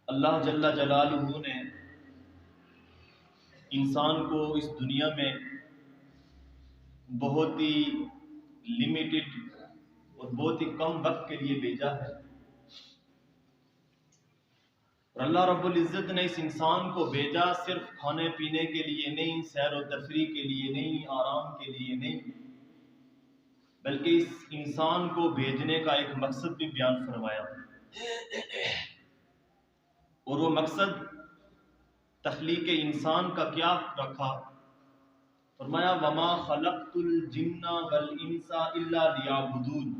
اللہ جل جلالہ نے انسان کو اس دنیا میں بہت ہی لمیٹڈ اور بہت ہی کم وقت کے لیے بھیجا ہے، اور اللہ رب العزت نے اس انسان کو بھیجا صرف کھانے پینے کے لیے نہیں، سیر و تفریح کے لیے نہیں، آرام کے لیے نہیں، بلکہ اس انسان کو بھیجنے کا ایک مقصد بھی بیان فرمایا، اور وہ مقصد تخلیق انسان کا کیا رکھا؟ فرمایا وما خلقت الجن والانس الا لیعبدون،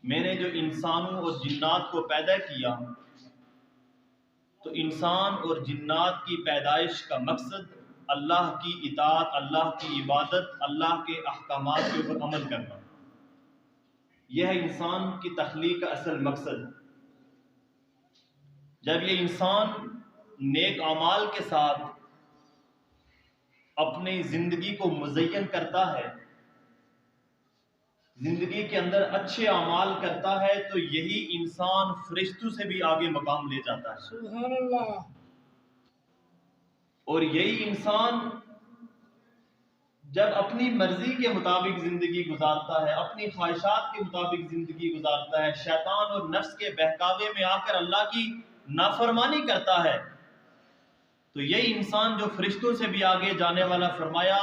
میں نے جو انسانوں اور جنات کو پیدا کیا تو انسان اور جنات کی پیدائش کا مقصد اللہ کی اطاعت، اللہ کی عبادت، اللہ کے احکامات کے اوپر عمل کرنا، یہ ہے انسان کی تخلیق کا اصل مقصد۔ جب یہ انسان نیک اعمال کے ساتھ اپنی زندگی کو مزین کرتا ہے، زندگی کے اندر اچھے اعمال کرتا ہے، تو یہی انسان فرشتوں سے بھی آگے مقام لے جاتا ہے۔ سبحان اللہ۔ اور یہی انسان جب اپنی مرضی کے مطابق زندگی گزارتا ہے، اپنی خواہشات کے مطابق زندگی گزارتا ہے، شیطان اور نفس کے بہکاوے میں آ کر اللہ کی نافرمانی کرتا ہے، تو یہی انسان جو فرشتوں سے بھی آگے جانے والا، فرمایا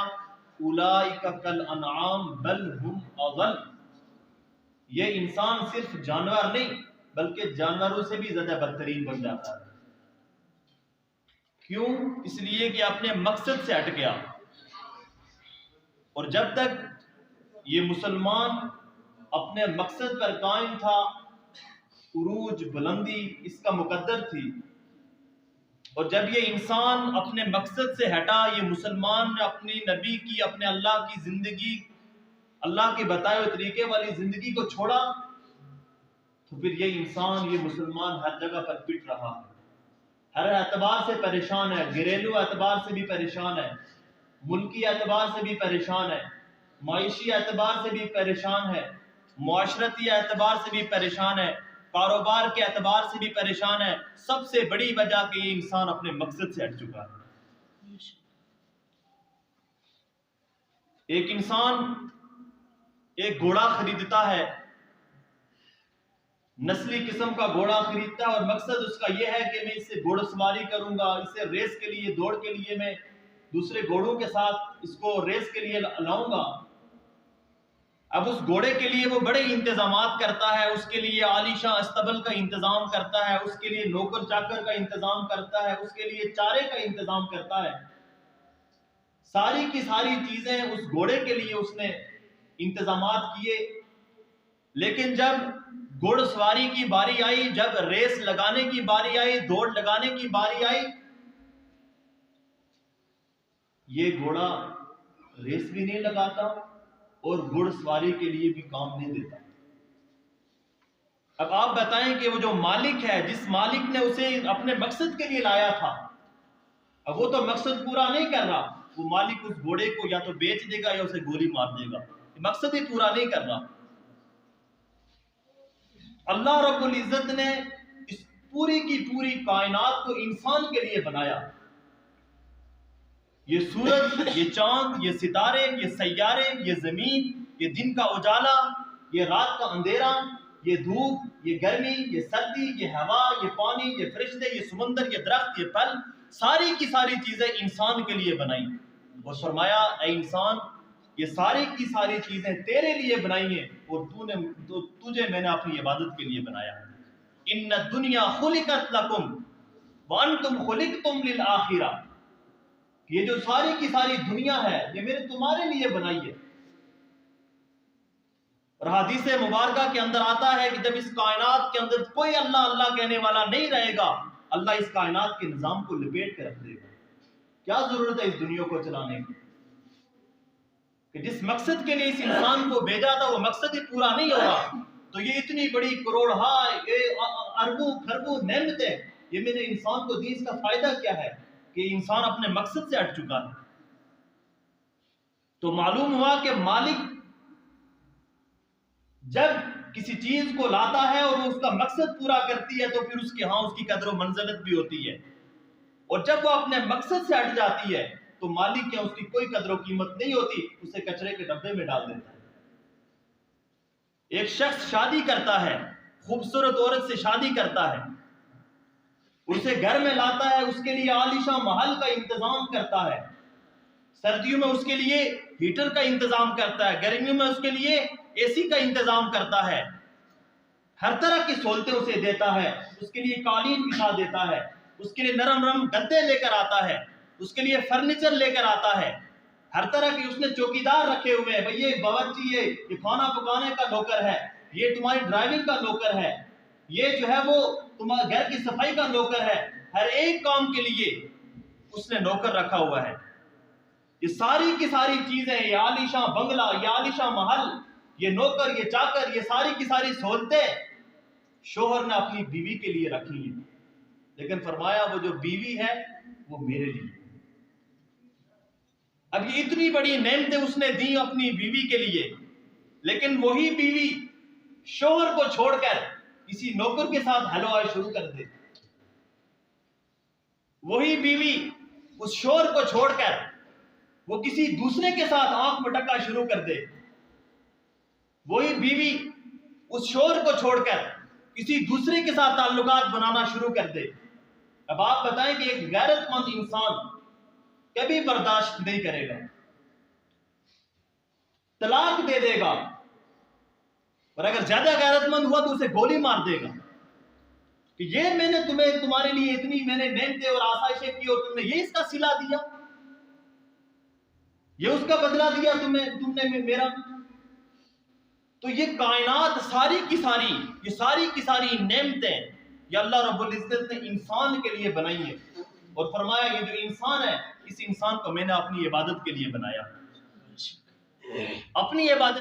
اولئک کالانعام بل ہم اضل، یہ انسان صرف جانور نہیں بلکہ جانوروں سے بھی زیادہ بدترین بن جاتا ہے۔ کیوں؟ اس لیے کہ اپنے مقصد سے ہٹ گیا، اور جب تک یہ مسلمان اپنے مقصد پر قائم تھا، عروج بلندی اس کا مقدر تھی، اور جب یہ انسان اپنے مقصد سے ہٹا، یہ مسلمان نے اپنی نبی کی، اپنے اللہ کی زندگی، اللہ کے بتائے ہوئے طریقے والی زندگی کو چھوڑا، تو پھر یہ انسان، یہ مسلمان ہر جگہ پر پٹ رہا ہے، ہر اعتبار سے پریشان ہے، گھریلو اعتبار سے بھی پریشان ہے، ملکی اعتبار سے بھی پریشان ہے، معاشی اعتبار سے بھی پریشان ہے، معاشرتی اعتبار سے بھی پریشان ہے، کاروبار کے اعتبار سے بھی پریشان ہے۔ سب سے بڑی وجہ کہ یہ انسان اپنے مقصد سے ہٹ چکا ہے۔ ایک انسان ایک گھوڑا خریدتا ہے، نسلی قسم کا گھوڑا خریدتا ہے، اور مقصد اس کا یہ ہے کہ میں اس سے گھوڑ سواری کروں گا، اسے ریس کے لیے، دوڑ کے لیے میں دوسرے گھوڑوں کے ساتھ اس کو ریس کے لیے لاؤں گا۔ اب اس گھوڑے کے لیے وہ بڑے انتظامات کرتا ہے، اس کے لیے عالی شان استبل کا انتظام کرتا ہے، اس کے لیے نوکر چاکر کا انتظام کرتا ہے، اس کے لیے چارے کا انتظام کرتا ہے، ساری کی ساری چیزیں اس گھوڑے کے لیے اس نے انتظامات کیے۔ لیکن جب گھوڑ سواری کی باری آئی، جب ریس لگانے کی باری آئی، دوڑ لگانے کی باری آئی، یہ گھوڑا ریس بھی نہیں لگاتا اور گھوڑ سواری کے لیے بھی کام نہیں دیتا۔ اب آپ بتائیں کہ وہ جو مالک ہے، جس مالک نے اسے اپنے مقصد کے لیے لایا تھا، اب وہ تو مقصد پورا نہیں کر رہا، وہ مالک اس گھوڑے کو یا تو بیچ دے گا یا اسے گولی مار دے گا، مقصد ہی پورا نہیں کر رہا۔ اللہ رب العزت نے اس پوری کی پوری کائنات کو انسان کے لیے بنایا۔ یہ سورج، یہ چاند، یہ ستارے، یہ سیارے، یہ زمین، یہ دن کا اجالا، یہ رات کا اندھیرا، یہ دھوپ، یہ گرمی، یہ سردی، یہ ہوا، یہ پانی، یہ فرشتے، یہ سمندر، یہ درخت، یہ پھل، ساری کی ساری چیزیں انسان کے لیے بنائی، اور فرمایا اے انسان، یہ ساری کی ساری چیزیں تیرے لیے بنائی ہیں، اور تجھے میں نے اپنی عبادت کے لیے بنایا ہے۔ ان الدنیا خلقت لکم وانتم خلقتم للآخرہ، یہ جو ساری کی ساری دنیا ہے یہ میں نے تمہارے لیے بنائی ہے۔ اور حدیث مبارکہ کے اندر آتا ہے کہ جب اس کائنات کے اندر کوئی اللہ اللہ کہنے والا نہیں رہے گا، اللہ اس کائنات کے نظام کو لپیٹ کے رکھ دے گا۔ کیا ضرورت ہے اس دنیا کو چلانے کی؟ کہ جس مقصد کے لیے اس انسان کو بھیجا تھا وہ مقصد ہی پورا نہیں ہوگا، تو یہ اتنی بڑی کروڑہا اربوں خربوں نعمتیں یہ میں نے انسان کو دی، اس کا فائدہ کیا ہے کہ انسان اپنے مقصد سے ہٹ چکا ہے۔ تو معلوم ہوا کہ مالک جب کسی چیز کو لاتا ہے اور وہ اس کا مقصد پورا کرتی ہے تو پھر اس کے ہاں اس کی قدر و منزلت بھی ہوتی ہے، اور جب وہ اپنے مقصد سے ہٹ جاتی ہے تو مالک کیا اس کی کوئی قدر و قیمت نہیں ہوتی، اسے کچرے کے ڈبے میں ڈال دیتا ہے۔ ایک شخص شادی کرتا ہے، خوبصورت عورت سے شادی کرتا ہے، اسے گھر میں لاتا ہے، اس کے لیے عالیشاں محل کا انتظام کرتا ہے، سردیوں میں اس کے لیے ہیٹر کا انتظام کرتا ہے، گرمیوں میں اس کے لیے اے سی کا انتظام کرتا ہے، ہر طرح کی سہولتیں اسے دیتا ہے، اس کے لیے قالین بچھا دیتا ہے، اس کے لیے نرم نرم گدے لے کر آتا ہے، اس کے لیے فرنیچر لے کر آتا ہے، ہر طرح کی اس نے چوکیدار رکھے ہوئے ہیں، بھئی یہ باورچی ہے، یہ کھانا پکانے کا نوکر ہے، یہ تمہاری ڈرائیونگ کا نوکر ہے، یہ جو ہے وہ تمہارے گھر کی صفائی کا نوکر ہے، ہر ایک کام کے لیے اس نے نوکر رکھا ہوا ہے۔ یہ ساری کی ساری چیزیں، یہ عالیشاں بنگلہ، یہ عالیشاں محل، یہ نوکر، یہ چاکر، یہ ساری کی ساری سہولتیں شوہر نے اپنی بیوی کے لیے رکھی ہیں، لیکن فرمایا وہ جو بیوی ہے وہ میرے لیے۔ اب یہ اتنی بڑی نعمتیں اس نے دی اپنی بیوی کے لیے، لیکن وہی بیوی شوہر کو چھوڑ کر کسی نوکر کے ساتھ ہلو آئے شروع کر دے، وہی بیوی اس شوہر کو چھوڑ کر وہ کسی دوسرے کے ساتھ آنکھ مٹکا شروع کر دے، وہی بیوی اس شوہر کو چھوڑ کر کسی دوسرے کے ساتھ تعلقات بنانا شروع کر دے۔ اب آپ بتائیں کہ ایک غیرت مند انسان کبھی برداشت نہیں کرے گا، طلاق دے دے گا، اور اگر زیادہ غیرت مند ہوا تو اسے گولی مار دے گا کہ یہ میں نے تمہارے لیے اتنی میں نے نعمتیں اور آسائشیں کی اور تم نے یہ اس کا صلہ دیا، یہ اس کا بدلہ دیا تم نے میرا۔ تو یہ کائنات ساری کی ساری نعمتیں یہ اللہ رب العزت نے انسان کے لیے بنائی ہیں، اور فرمایا یہ جو انسان ہے اس انسان کو میں نے اپنی عبادت کے لیے بنایا، اپنی عبادت